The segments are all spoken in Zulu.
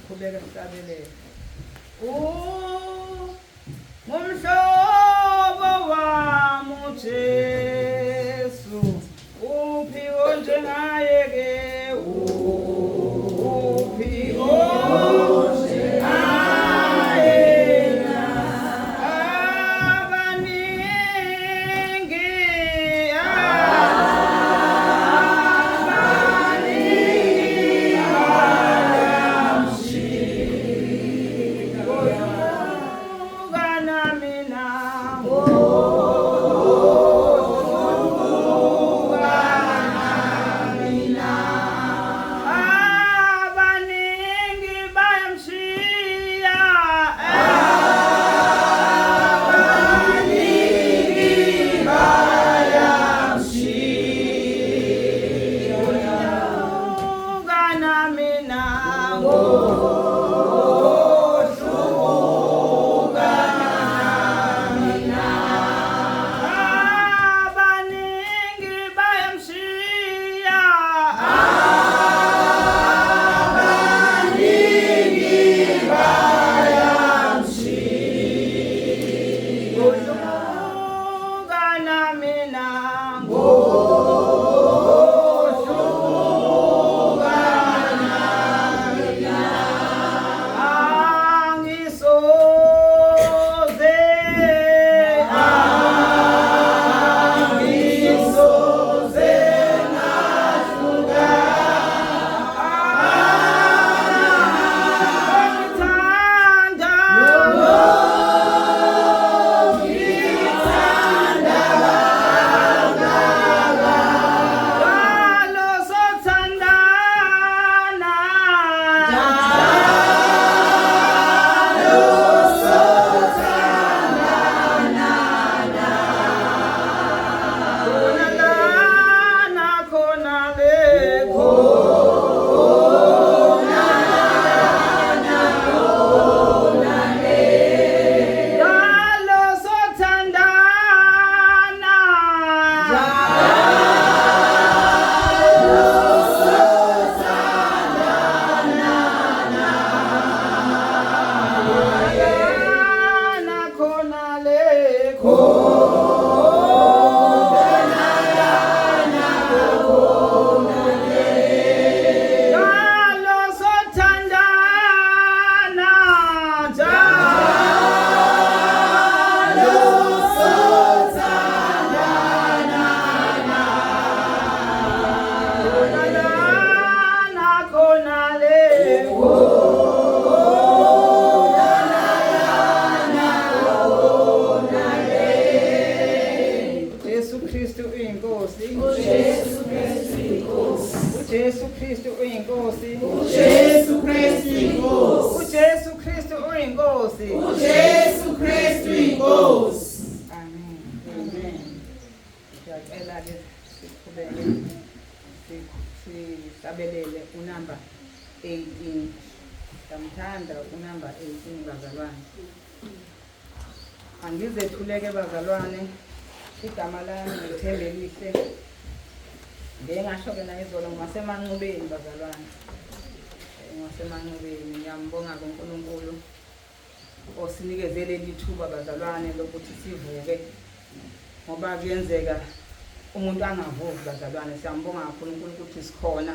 Qhubeka sihlabelele. Ngumhlobo wami uJesu, uphiwo njengaye ke, uphiwo Sisabelele unamba 18. Samthanda unamba 18 bazalwane. Angizethuleke bazalwane. Igama lami ngithembelihle. Ngengasho ke na izolo ngasemanqubeni bazalwane. Ngasemanqubeni ngiyambonga uNkulunkulu osinikezele lithuba bazalwane lokuthi sivuke. Ngoba kuyenzeka umuntu angavuki bazalwane, siyambonga kakhulu uNkulunkulu ukuthi sikhona.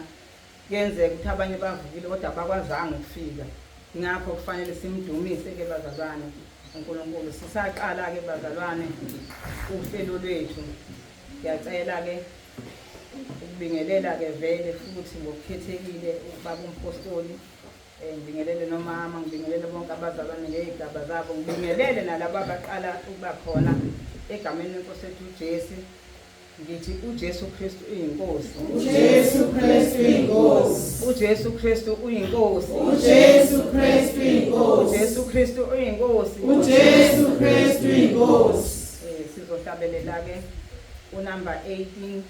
Kuyenzeka ukuthi abanye bavukile kodwa abakwazanga ukufika. Ngakho kufanele simdumise ke bazalwane uNkulunkulu. Sisaqala ke bazalwane uhlelo lwethu. Ngiyacela ke ukubingelela ke vele futhi ngokukhethekile ubaba umpostoli. Ngibingelele nomama, ngibingelele bonke abazalwane ngezigaba zabo, ngibingelele nalabo abaqala ukuba khona egameni lenkosi ethu uJesu. Ngithi uJesu Kristu uyinkosi. uJesu Kristu uyinkosi. uJesu Kristu uyinkosi. uJesu Kristu uyinkosi. uJesu Kristu uyinkosi. uJesu Kristu uyinkosi. Sizohlabelela ke unamba 18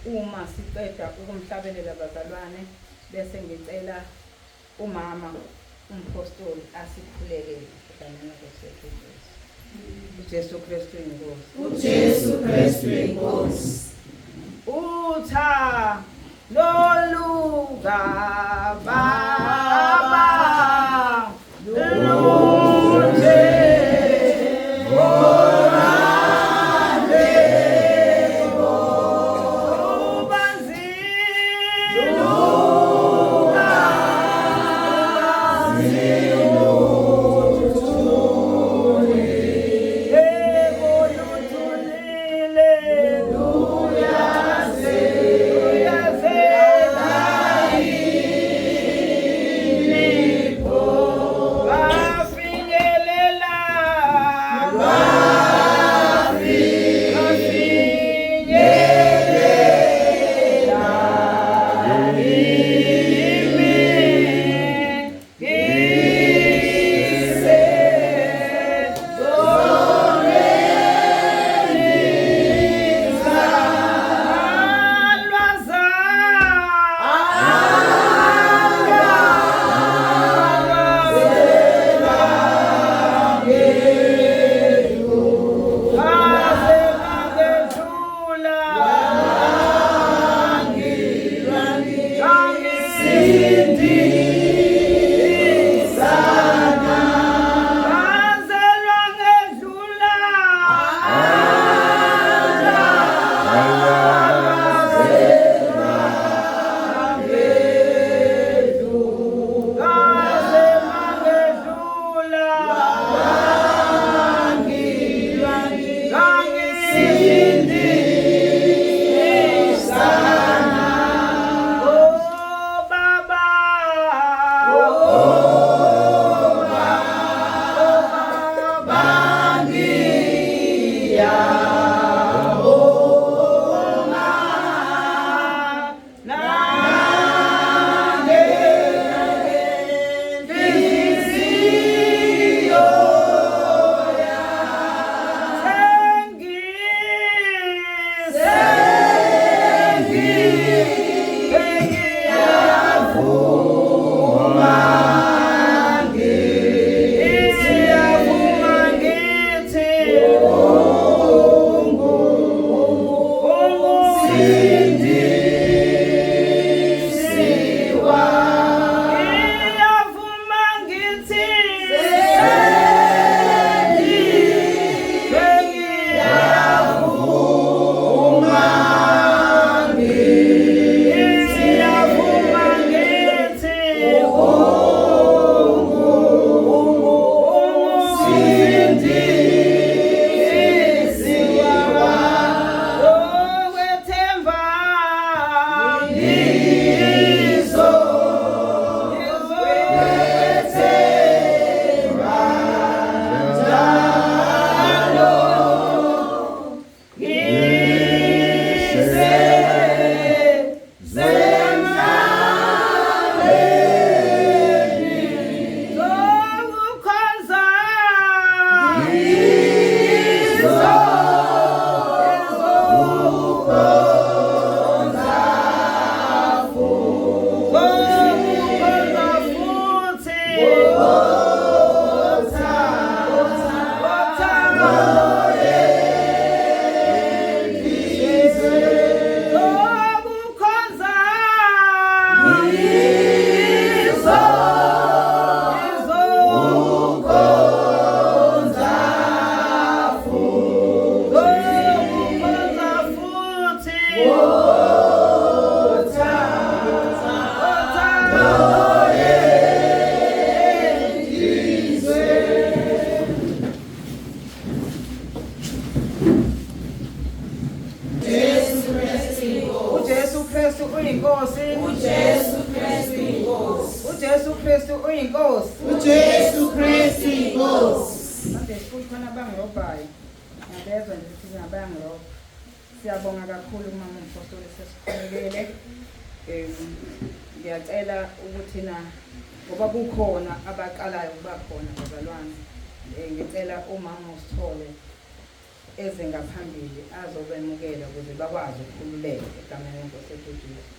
uma siqeda ukumhlabelela bazalwane bese ngicela umama umpostoli asikhuleke kanjena kwesethu. uJesu Kristu uyinkosi. uJesu Kristu uyinkosi. Utha lolugaba Siyabonga kakhulu mama umpostoli sesikhulekele. Ngiyacela ukuthi na ngoba kukhona abaqalayo ukuba khona bazalwane. Ngicela umama uSithole eze ngaphambili azobemukela ukuze bakwazi ukukhululeka egameni leNkosi yethu uJesu.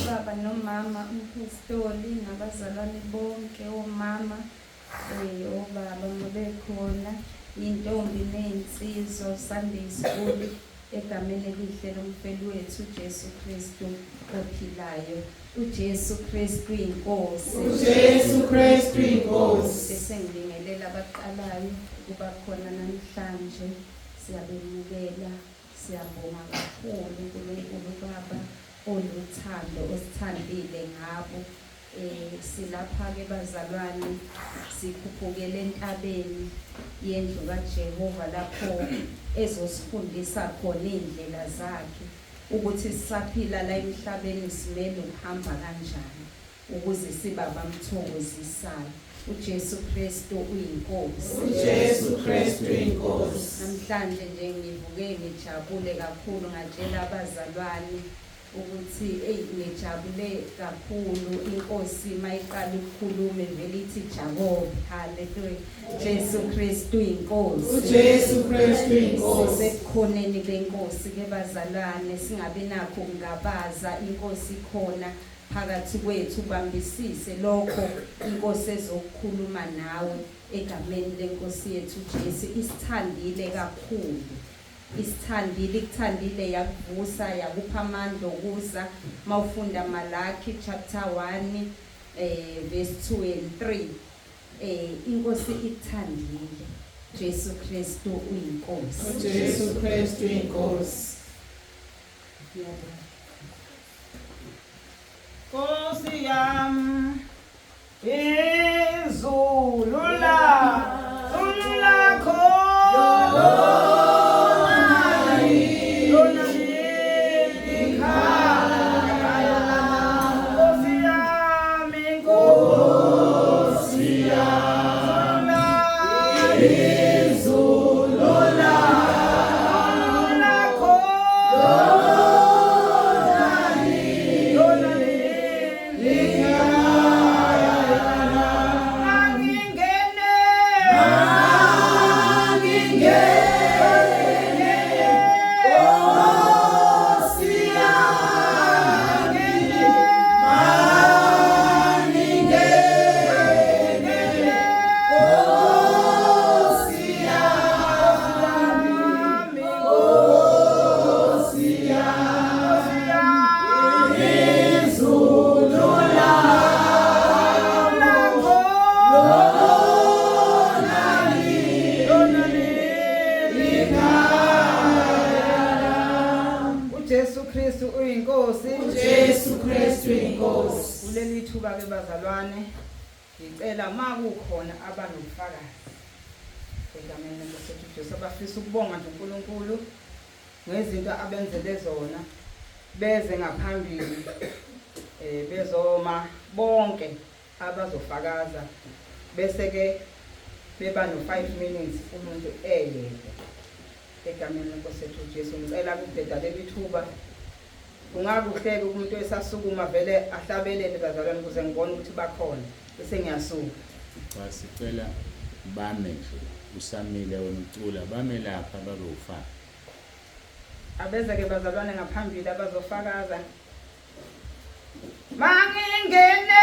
Baba nomama umpostoli nabazalwane bonke omama obaba bekhona intombi nezinsizwa Sunday School egameni elihle lomfeli wethu uJesu Kristu ophilayo. uJesu Kristu inkosi. uJesu Kristu inkosi. Sengibingelela abaqalayo ukuba khona namhlanje. Siyabemukela, siyabonga kakhulu uNkulunkulu Baba oluthando osithandile ngabo. Silapha-ke bazalwane sikhuphukele entabeni yendlu kaJehova lapho ezosifundisa khona indlela zakhe ukuthi sisaphila la emhlabeni simele ukuhamba kanjani ukuze siba bamthokozisayo. uJesu Kristu uyinkosi. uJesu Kristu inkosi. Namhlanje nje ngivuke ngijabule kakhulu ngatshela abazalwane ukuthi ngijabule kakhulu inkosi mayiqala ukukhuluma vele ithi Jakob. Haleluya. Jesu Kristu inkosi. uJesu Kristu inkosi. Sekukhoneni benkosi ke bazalwane singabe nakho kungabaza inkosi khona phakathi kwethu bambisise lokho inkosi ezokukhuluma nawe egameni lenkosi yethu Jesu. Isithandile kakhulu. Isithandile, ikuthandile yakuvusa yakupha amandla okuza mawufunda Malaki chapter 1 verse 2 and 3. Inkosi ikuthandile. Jesu Kristu uyinkosi. uJesu Kristu inkosi. Nkosi yami izulu lakho ithuba ke bazalwane, ngicela makukhona abanobufakazi egameni lenkosi yethu uJesu abafisa ukubonga nje uNkulunkulu ngezinto abenzele zona, beze ngaphambili bezoma bonke abazofakaza, bese ke beba no5 minutes umuntu eyedwa egameni lenkosi yethu uJesu. Ngicela ukudeda leli thuba, kungakuhle umuntu esasukuma vele ahlabelele bazalwane ukuze ngibone ukuthi bakhona bese ngiyasuka. Cha sicela bame nje usamile wena ucula bame lapha bazofaka. Abeze ke bazalwane ngaphambili abazofakaza. Mangingene